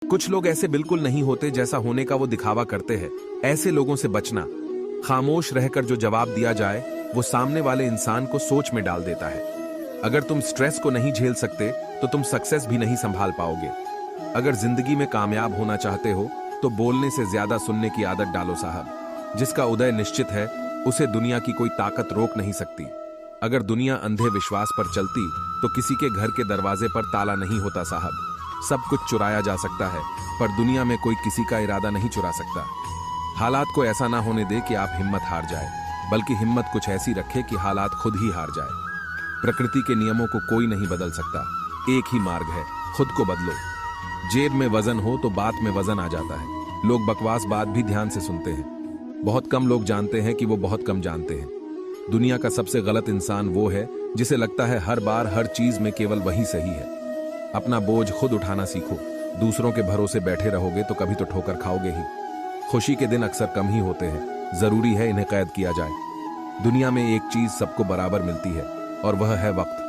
कुछ लोग ऐसे बिल्कुल नहीं होते जैसा होने का वो दिखावा करते हैं। ऐसे लोगों से बचना। खामोश रहकर जो जवाब दिया जाए वो सामने वाले इंसान को सोच में डाल देता है। अगर तुम स्ट्रेस को नहीं झेल सकते तो तुम सक्सेस भी नहीं संभाल पाओगे। अगर जिंदगी में कामयाब होना चाहते हो तो बोलने से ज्यादा सुनने की आदत डालो साहब। जिसका उदय निश्चित है उसे दुनिया की कोई ताकत रोक नहीं सकती। अगर दुनिया अंधे विश्वास पर चलती तो किसी के घर के दरवाजे पर ताला नहीं होता साहब। सब कुछ चुराया जा सकता है पर दुनिया में कोई किसी का इरादा नहीं चुरा सकता। हालात को ऐसा ना होने दे कि आप हिम्मत हार जाए, बल्कि हिम्मत कुछ ऐसी रखे कि हालात खुद ही हार जाए। प्रकृति के नियमों को कोई नहीं बदल सकता। एक ही मार्ग है, खुद को बदलो। जेब में वजन हो तो बात में वजन आ जाता है। लोग बकवास बात भी ध्यान से सुनते हैं। बहुत कम लोग जानते हैं कि वो बहुत कम जानते हैं। दुनिया का सबसे गलत इंसान वो है जिसे लगता है हर बार हर चीज में केवल वही सही है। अपना बोझ खुद उठाना सीखो। दूसरों के भरोसे बैठे रहोगे तो कभी तो ठोकर खाओगे ही। खुशी के दिन अक्सर कम ही होते हैं, जरूरी है इन्हें कैद किया जाए। दुनिया में एक चीज सबको बराबर मिलती है और वह है वक्त।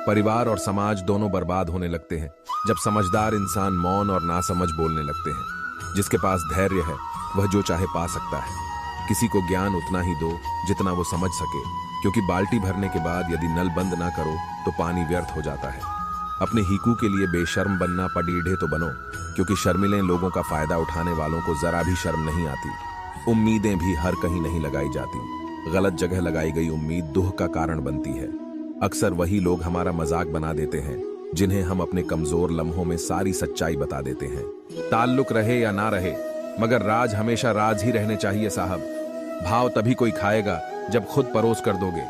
परिवार और समाज दोनों बर्बाद होने लगते हैं जब समझदार इंसान मौन और नासमझ बोलने लगते हैं। जिसके पास धैर्य है वह जो चाहे पा सकता है। किसी को ज्ञान उतना ही दो जितना वो समझ सके, क्योंकि बाल्टी भरने के बाद यदि नल बंद ना करो तो पानी व्यर्थ हो जाता है। अपने हीकू के लिए बेशर्म बनना पडीढ़े तो बनो, क्योंकि शर्मिले लोगों का फायदा उठाने वालों को जरा भी शर्म नहीं आती। उम्मीदें भी हर कहीं नहीं लगाई जाती। गलत जगह लगाई गई उम्मीद दुख का कारण बनती है। अक्सर वही लोग हमारा मजाक बना देते हैं जिन्हें हम अपने कमजोर लम्हों में सारी सच्चाई बता देते हैं। ताल्लुक रहे या ना रहे, मगर राज हमेशा राज ही रहने चाहिए साहब। भाव तभी कोई खाएगा जब खुद परोस कर दोगे।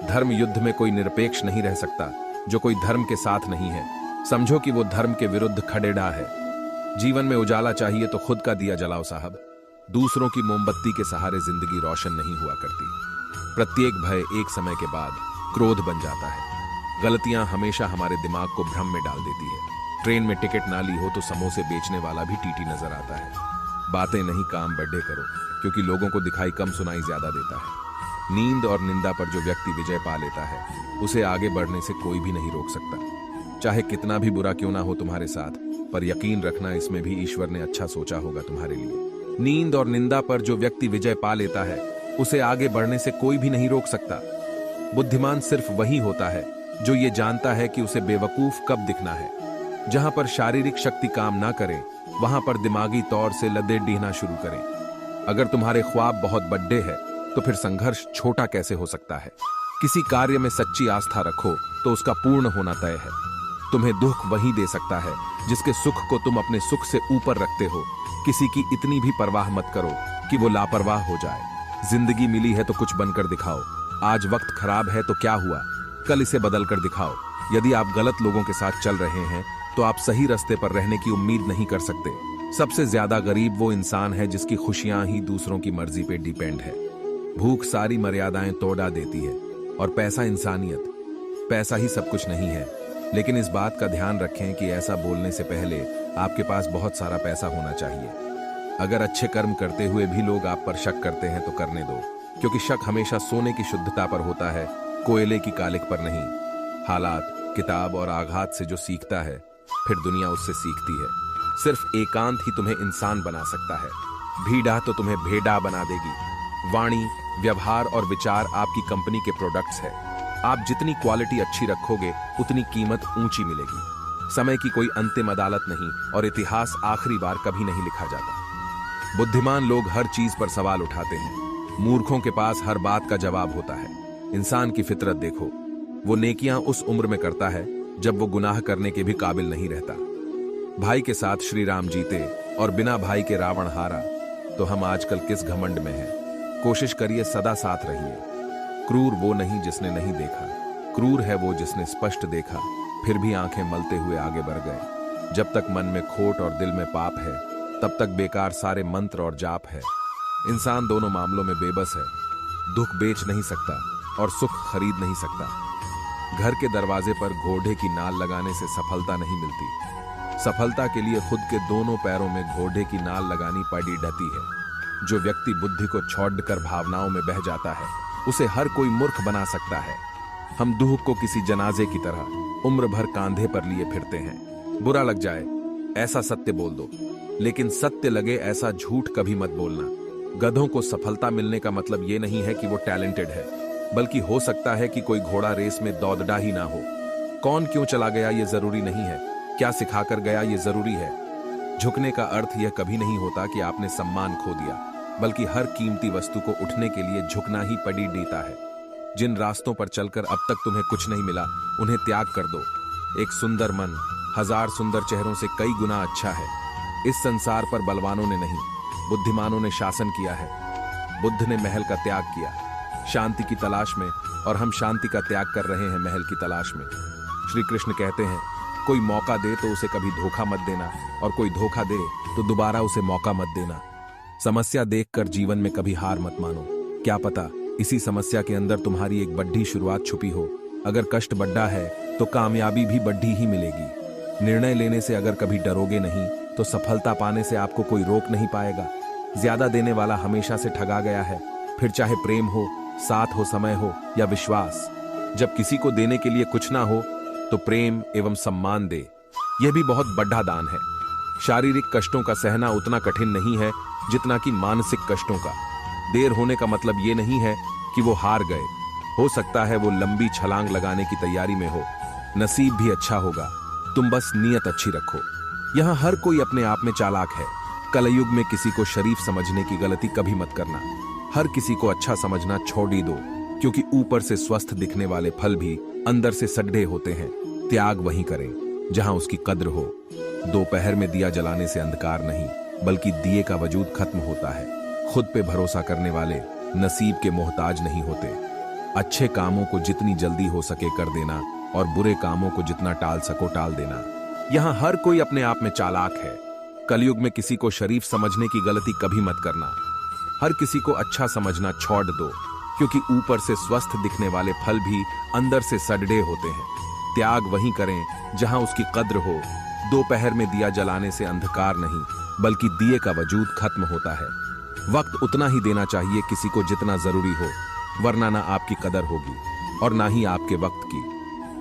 धर्म युद्ध में कोई निरपेक्ष नहीं रह सकता जो कोई धर्म के साथ नहीं है। समझो कि वो धर्म के विरुद्ध खड़ेड़ा है। जीवन में उजाला चाहिए तो खुद का दिया जलाओ साहब। दूसरों की मोमबत्ती के सहारे जिंदगी रोशन नहीं हुआ करती। प्रत्येक भय एक समय के बाद क्रोध बन जाता है। गलतियां हमेशा हमारे दिमाग को भ्रम में डाल देती है। ट्रेन में टिकट ना ली हो तो समोसे बेचने वाला भी टीटी नजर आता है। बातें नहीं काम बड़े करो, क्योंकि लोगों को दिखाई कम सुनाई ज्यादा देता है। नींद और निंदा पर जो व्यक्ति विजय पा लेता है उसे आगे बढ़ने से कोई भी नहीं रोक सकता। चाहे कितना भी बुरा क्यों ना हो तुम्हारे साथ, पर यकीन रखना इसमें भी ईश्वर ने अच्छा सोचा होगा तुम्हारे लिए। नींद और निंदा पर जो व्यक्ति विजय पा लेता है उसे आगे बढ़ने से कोई भी नहीं रोक सकता। बुद्धिमान सिर्फ वही होता है जो ये जानता है कि उसे बेवकूफ कब दिखना है। जहां पर शारीरिक शक्ति काम ना करे वहां पर दिमागी तौर से लदेड़ना शुरू करें। अगर तुम्हारे ख्वाब बहुत बड़े हैं तो फिर संघर्ष छोटा कैसे हो सकता है। किसी कार्य में सच्ची आस्था रखो तो उसका पूर्ण होना तय है। तुम्हें दुख वही दे सकता है जिसके सुख को तुम अपने सुख से ऊपर रखते हो। किसी की इतनी भी परवाह मत करो कि वो लापरवाह हो जाए। जिंदगी मिली है तो कुछ बनकर दिखाओ। आज वक्त खराब है तो क्या हुआ, कल इसे बदल कर दिखाओ। यदि आप गलत लोगों के साथ चल रहे हैं तो आप सही रास्ते पर रहने की उम्मीद नहीं कर सकते। सबसे ज्यादा गरीब वो इंसान है जिसकी खुशियां ही दूसरों की मर्जी पे डिपेंड है। भूख सारी मर्यादाएं तोड़ा देती है और पैसा इंसानियत। पैसा ही सब कुछ नहीं है, लेकिन इस बात का ध्यान रखें कि ऐसा बोलने से पहले आपके पास बहुत सारा पैसा होना चाहिए। अगर अच्छे कर्म करते हुए भी लोग आप पर शक करते हैं तो करने दो, क्योंकि शक हमेशा सोने की शुद्धता पर होता है, कोयले की कालिक पर नहीं। हालात, किताब और आघात से जो सीखता है फिर दुनिया उससे सीखती है। सिर्फ एकांत ही तुम्हें इंसान बना सकता है। भीड़ा तो तुम्हें भेड़ा बना देगी। वाणी, व्यवहार और विचार आपकी कंपनी के प्रोडक्ट्स है। आप जितनी क्वालिटी अच्छी रखोगे उतनी कीमत ऊंची मिलेगी। समय की कोई अंतिम अदालत नहीं और इतिहास आखिरी बार कभी नहीं लिखा जाता। बुद्धिमान लोग हर चीज पर सवाल उठाते हैं। मूर्खों के पास हर बात का जवाब होता है। इंसान की फितरत देखो, वो नेकियां उस उम्र में करता है जब वो गुनाह करने के भी काबिल नहीं रहता। भाई के साथ श्री राम जीते और बिना भाई के रावण हारा, तो हम आजकल किस घमंड में हैं। कोशिश करिए सदा साथ रहिए। क्रूर वो नहीं जिसने नहीं देखा, क्रूर है वो जिसने स्पष्ट देखा फिर भी आंखें मलते हुए आगे बढ़ गए। जब तक मन में खोट और दिल में पाप है तब तक बेकार सारे मंत्र और जाप है। इंसान दोनों मामलों में बेबस है। दुख बेच नहीं सकता और सुख खरीद नहीं सकता। घर के दरवाजे पर घोड़े की नाल लगाने से सफलता नहीं मिलती। सफलता के लिए खुद के दोनों पैरों में घोड़े की नाल लगानी पड़ी डती है। जो व्यक्ति बुद्धि को छोड़कर भावनाओं में बह जाता है उसे हर कोई मूर्ख बना सकता है। हम दुख को किसी जनाजे की तरह उम्र भर कांधे पर लिए फिरते हैं। बुरा लग जाए ऐसा सत्य बोल दो, लेकिन सत्य लगे ऐसा झूठ कभी मत बोलना। गधों को सफलता मिलने का मतलब ये नहीं है कि वो टैलेंटेड है, बल्कि हो सकता है कि कोई घोड़ा रेस में दौड़ता ही ना हो। कौन क्यों चला गया ये जरूरी नहीं है, क्या सिखाकर गया ये जरूरी है। झुकने का अर्थ यह कभी नहीं होता कि आपने सम्मान खो दिया, बल्कि हर कीमती वस्तु को उठने के लिए झुकना ही पड़ी देता है। जिन रास्तों पर चलकर अब तक तुम्हें कुछ नहीं मिला, उन्हें त्याग कर दो। एक सुंदर मन 1000 सुंदर चेहरों से कई गुना अच्छा है। इस संसार पर बलवानों ने नहीं, बुद्धिमानों ने शासन किया है। बुद्ध ने महल का त्याग किया शांति की तलाश में, और हम शांति का त्याग कर रहे हैं महल की तलाश में। श्री कृष्ण कहते हैं, कोई मौका दे तो उसे कभी धोखा मत देना, और कोई धोखा दे तो दोबारा उसे मौका मत देना। समस्या देखकर जीवन में कभी हार मत मानो। क्या पता इसी समस्या के अंदर तुम्हारी एक बड़ी शुरुआत छुपी हो। अगर कष्ट बड़ा है तो कामयाबी भी बड़ी ही मिलेगी। निर्णय लेने से अगर कभी डरोगे नहीं तो सफलता पाने से आपको कोई रोक नहीं पाएगा। ज्यादा देने वाला हमेशा से ठगा गया है, फिर चाहे प्रेम हो, साथ हो, समय हो या विश्वास। जब किसी को देने के लिए कुछ ना हो तो प्रेम एवं सम्मान दे, यह भी बहुत बड़ा दान है। शारीरिक कष्टों का सहना उतना कठिन नहीं है जितना कि मानसिक कष्टों का। देर होने का मतलब ये नहीं है कि वो हार गए, हो सकता है वो लंबी छलांग लगाने की तैयारी में हो। नसीब भी अच्छा होगा, तुम बस नीयत अच्छी रखो। यहां हर कोई अपने आप में चालाक है। कलयुग में किसी को शरीफ समझने की गलती कभी मत करना। हर किसी को अच्छा समझना छोड़ ही दो, क्योंकि ऊपर से स्वस्थ दिखने वाले फल भी अंदर से सड्ढे होते हैं। त्याग वहीं करें जहां उसकी कद्र हो। दोपहर में दिया जलाने से अंधकार नहीं, बल्कि दिए का वजूद खत्म होता है। खुद पे भरोसा करने वाले नसीब के मोहताज नहीं होते। अच्छे कामों को जितनी जल्दी हो सके कर देना, और बुरे कामों को जितना टाल सको टाल देना। यहां हर कोई अपने आप में चालाक है। कलयुग में किसी को शरीफ समझने की गलती कभी मत करना। हर किसी को अच्छा समझना छोड़ दो, क्योंकि ऊपर से स्वस्थ दिखने वाले फल भी अंदर से सड़े होते हैं। त्याग वहीं करें जहां उसकी कद्र हो। दोपहर में दिया जलाने से अंधकार नहीं, बल्कि दिए का वजूद खत्म होता है। वक्त उतना ही देना चाहिए किसी को जितना जरूरी हो, वरना ना आपकी कदर होगी और ना ही आपके वक्त की।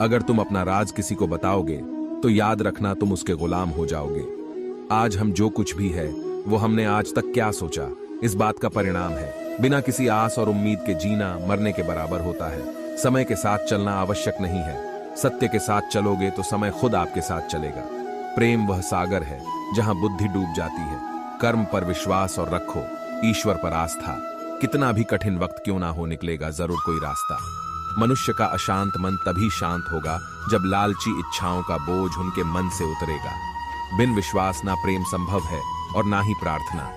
अगर तुम अपना राज किसी को बताओगे तो याद रखना तुम उसके गुलाम हो जाओगे। आज हम जो कुछ भी है वो हमने आज तक क्या सोचा, इस बात का परिणाम है। बिना किसी आस और उम्मीद के जीना मरने के बराबर होता है। समय के साथ चलना आवश्यक नहीं है। सत्य के साथ चलोगे तो समय खुद आपके साथ चलेगा। प्रेम वह सागर है जहां बुद्धि डूब जाती है। कर्म पर विश्वास और रखो, ईश्वर पर आस्था। कितना भी कठिन वक्त क्यों ना हो, निकलेगा जरूर कोई रास्ता। मनुष्य का अशांत मन तभी शांत होगा जब लालची इच्छाओं का बोझ उनके मन से उतरेगा। बिन विश्वास ना प्रेम संभव है और ना ही प्रार्थना।